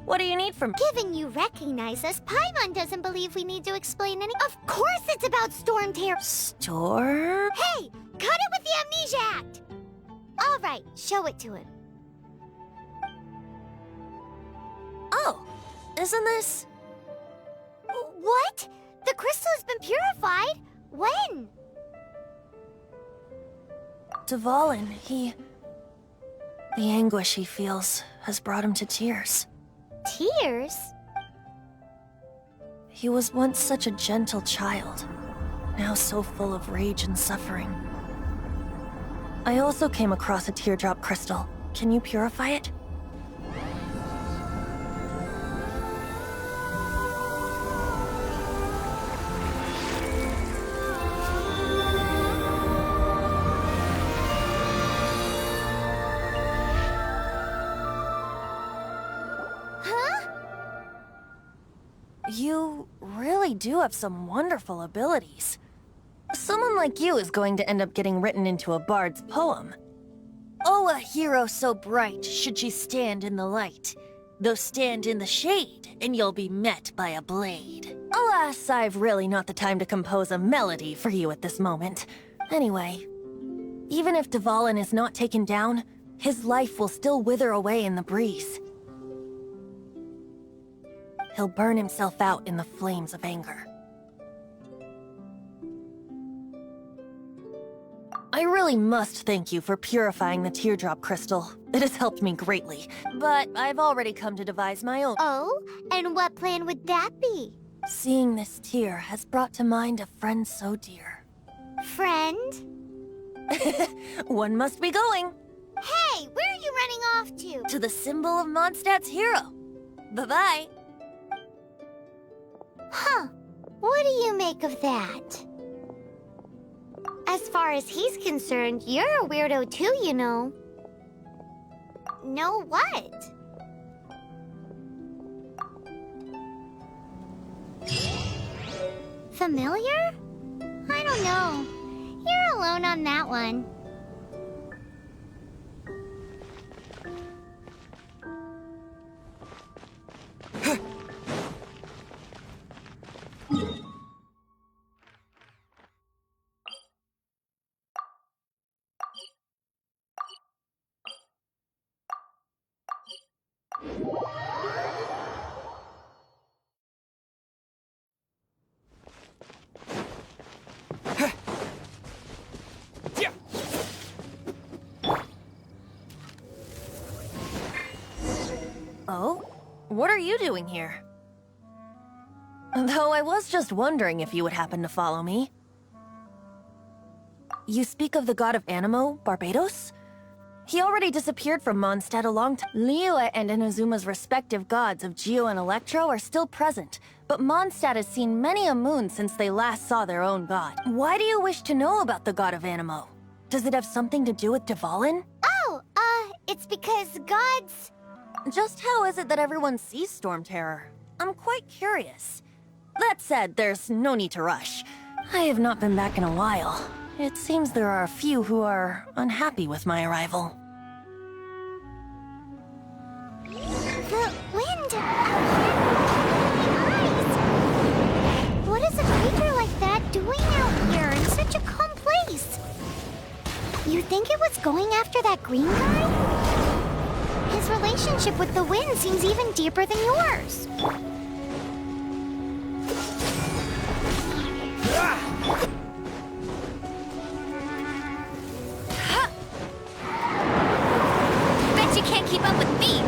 what do you need from me? Given you recognize us, Paimon doesn't believe we need to explain any— Of course it's about Storm Terror! Storm? Hey! Cut it with the Amnesia Act! Alright, show it to him. Oh, isn't this... What? The crystal has been purified? When? Dvalin, the anguish he feels has brought him to tears. Tears? He was once such a gentle child, now so full of rage and suffering. I also came across a teardrop crystal. Can you purify it? You really do have some wonderful abilities. Someone like you is going to end up getting written into a bard's poem. Oh, a hero so bright should she stand in the light. Though stand in the shade, and you'll be met by a blade. Alas, I've really not the time to compose a melody for you at this moment. Anyway, even if Dvalin is not taken down, his life will still wither away in the breeze. He'll burn himself out in the flames of anger. I really must thank you for purifying the teardrop crystal. It has helped me greatly, but I've already come to devise my own. Oh? And what plan would that be? Seeing this tear has brought to mind a friend so dear. Friend? One must be going. Hey, where are you running off to? To the symbol of Mondstadt's hero. Bye-bye. Huh. What do you make of that? As far as he's concerned, you're a weirdo too, you know. Know what? Familiar? I don't know. You're alone on that one. What are you doing here? Though I was just wondering if you would happen to follow me. You speak of the god of Animo, Barbados? He already disappeared from Mondstadt a long time. Liyue and Inazuma's respective gods of Geo and Electro are still present, but Mondstadt has seen many a moon since they last saw their own god. Why do you wish to know about the god of Animo? Does it have something to do with Dvalin? Oh, it's because gods... Just how is it that everyone sees Storm Terror? I'm quite curious. That said, there's no need to rush. I have not been back in a while. It seems there are a few who are unhappy with my arrival. The wind What is a creature like that doing out here in such a calm place? You think it was going after that green guy? His relationship with the wind seems even deeper than yours. Bet you can't keep up with me!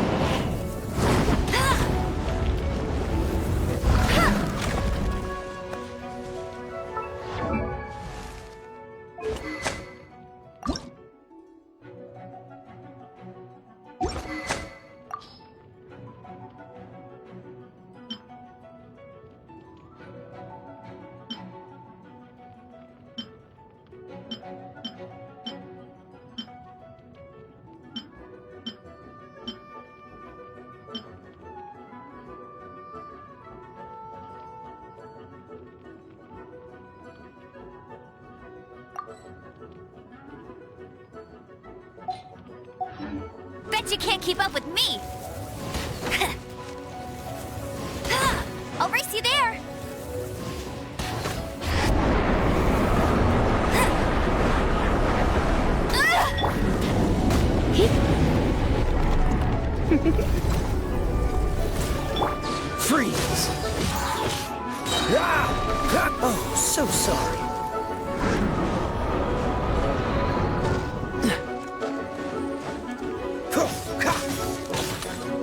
Bet you can't keep up with me! I'll race you there! Freeze! Oh, so sorry.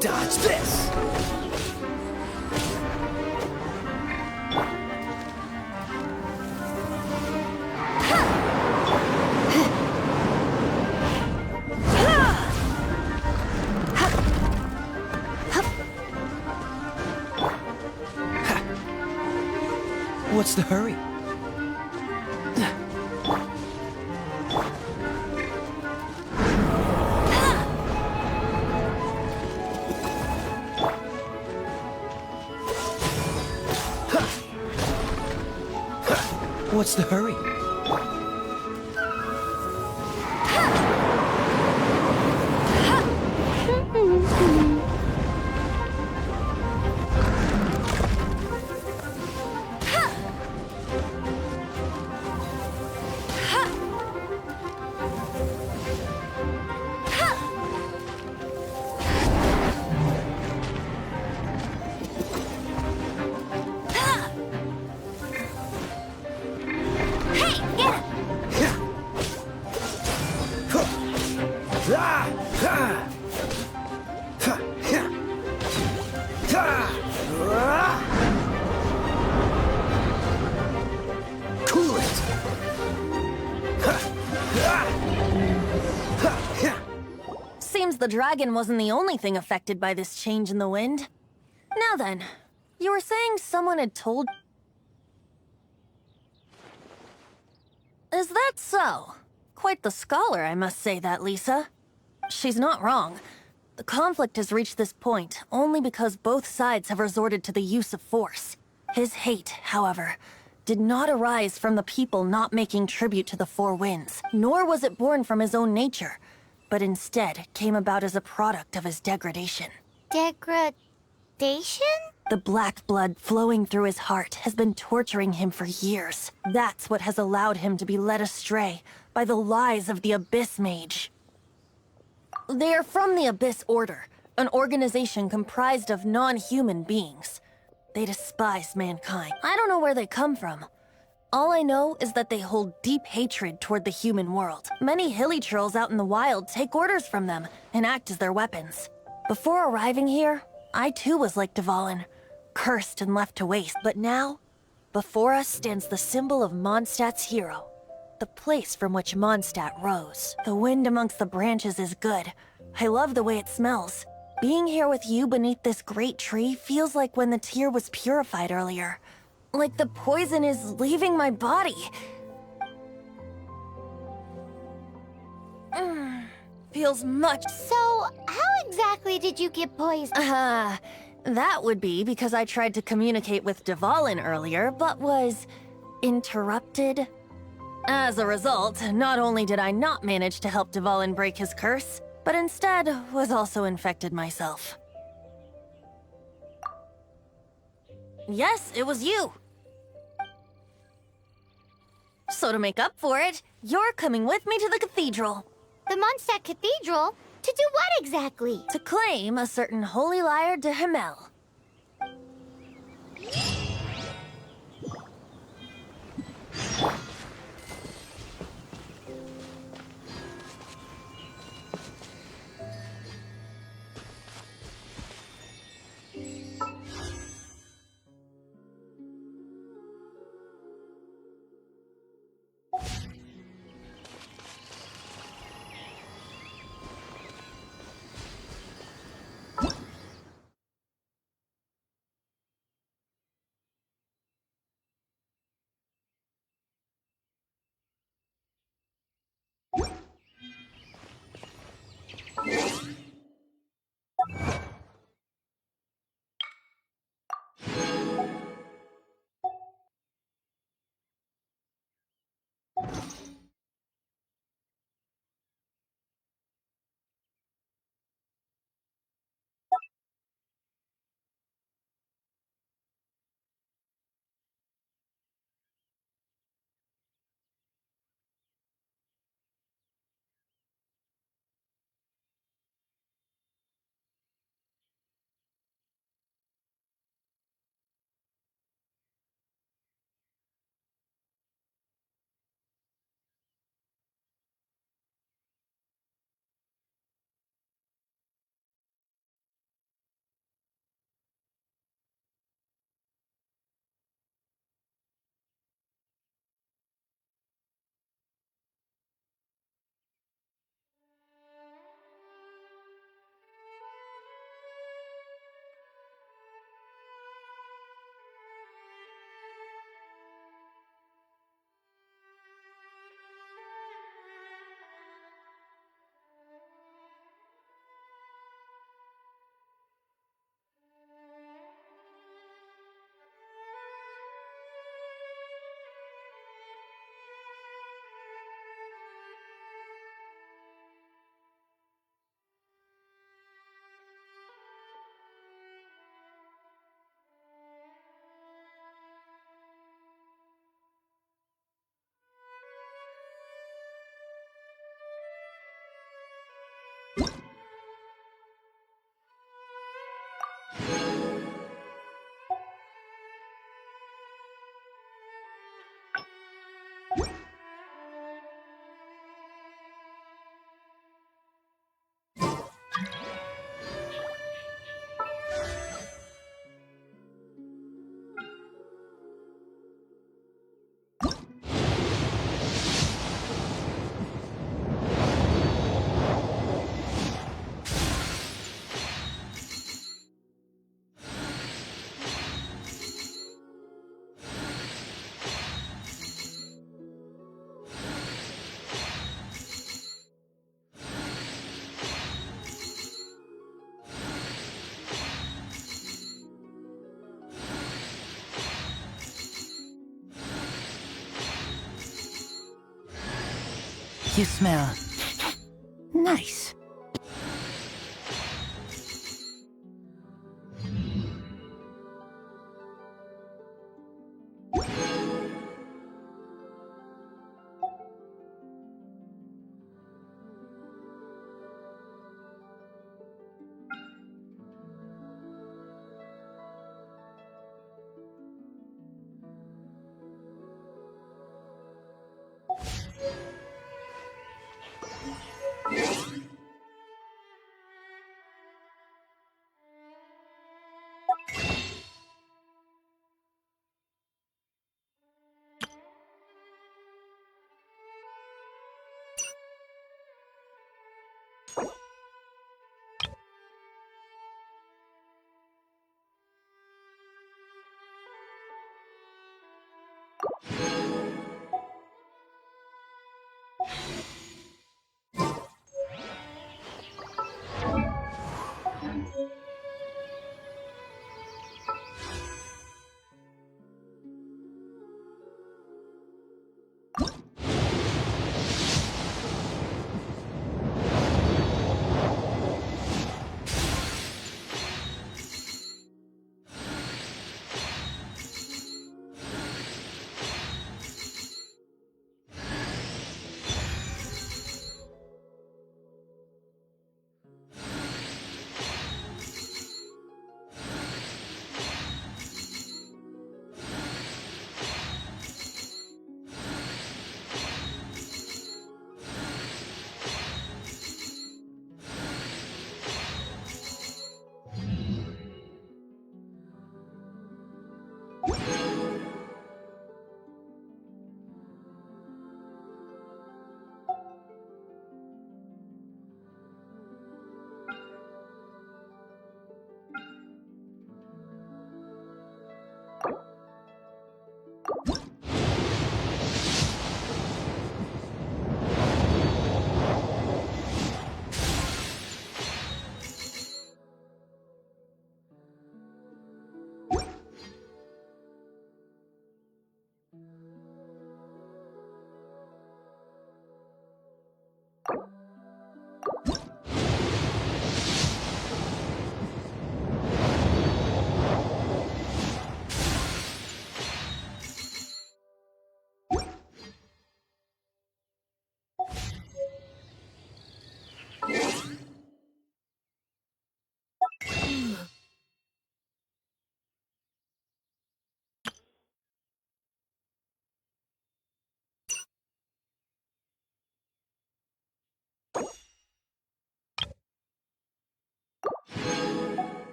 Dodge this! What's the hurry? What's the hurry? Seems the dragon wasn't the only thing affected by this change in the wind. Now then, you were saying someone had told... Is that so? Quite the scholar, I must say that, Lisa. She's not wrong. The conflict has reached this point only because both sides have resorted to the use of force. His hate, however, did not arise from the people not making tribute to the Four Winds, nor was it born from his own nature, but instead came about as a product of his degradation. Degradation? The black blood flowing through his heart has been torturing him for years. That's what has allowed him to be led astray by the lies of the Abyss Mage. They are from the Abyss Order, an organization comprised of non-human beings. They despise mankind. I don't know where they come from. All I know is that they hold deep hatred toward the human world. Many hilly trolls out in the wild take orders from them and act as their weapons. Before arriving here, I too was like Dvalin, cursed and left to waste. But now, before us stands the symbol of Mondstadt's hero, the place from which Mondstadt rose. The wind amongst the branches is good. I love the way it smells. Being here with you beneath this great tree feels like when the tear was purified earlier. Like the poison is leaving my body. Feels much... So, how exactly did you get poisoned? That would be because I tried to communicate with Dvalin earlier, but was interrupted. As a result, not only did I not manage to help Dvalin break his curse, but instead was also infected myself. Yes, it was you. So to make up for it, you're coming with me to the cathedral. The Mondstadt Cathedral? To do what exactly? To claim a certain holy lyre de Himmel. You smell nice.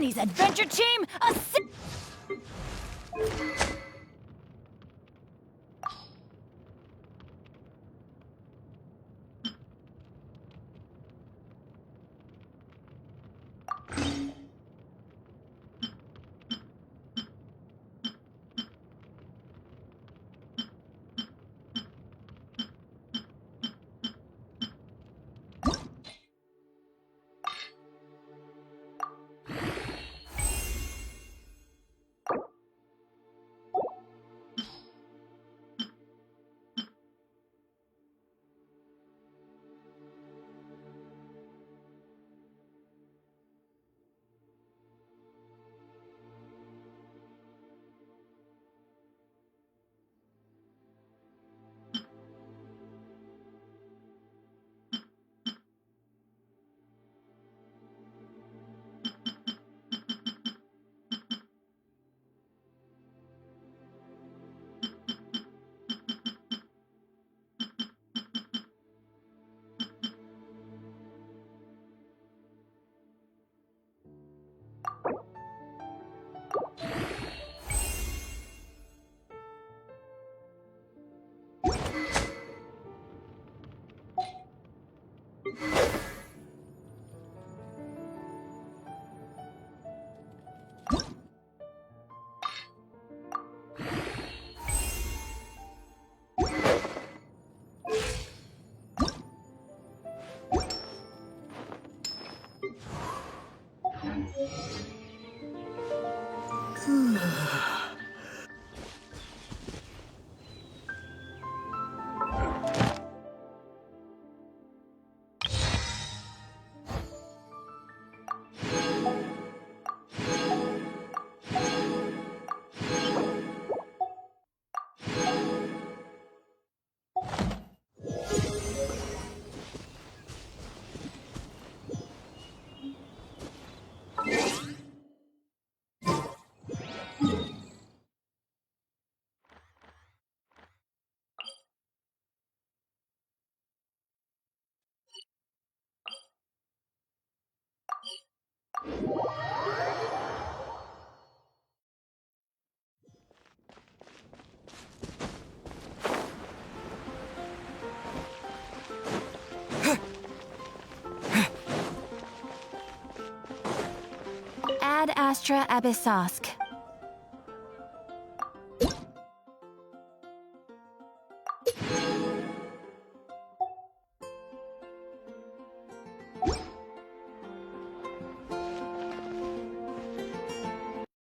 Penny's adventure team, Ad Astra Abyssosk.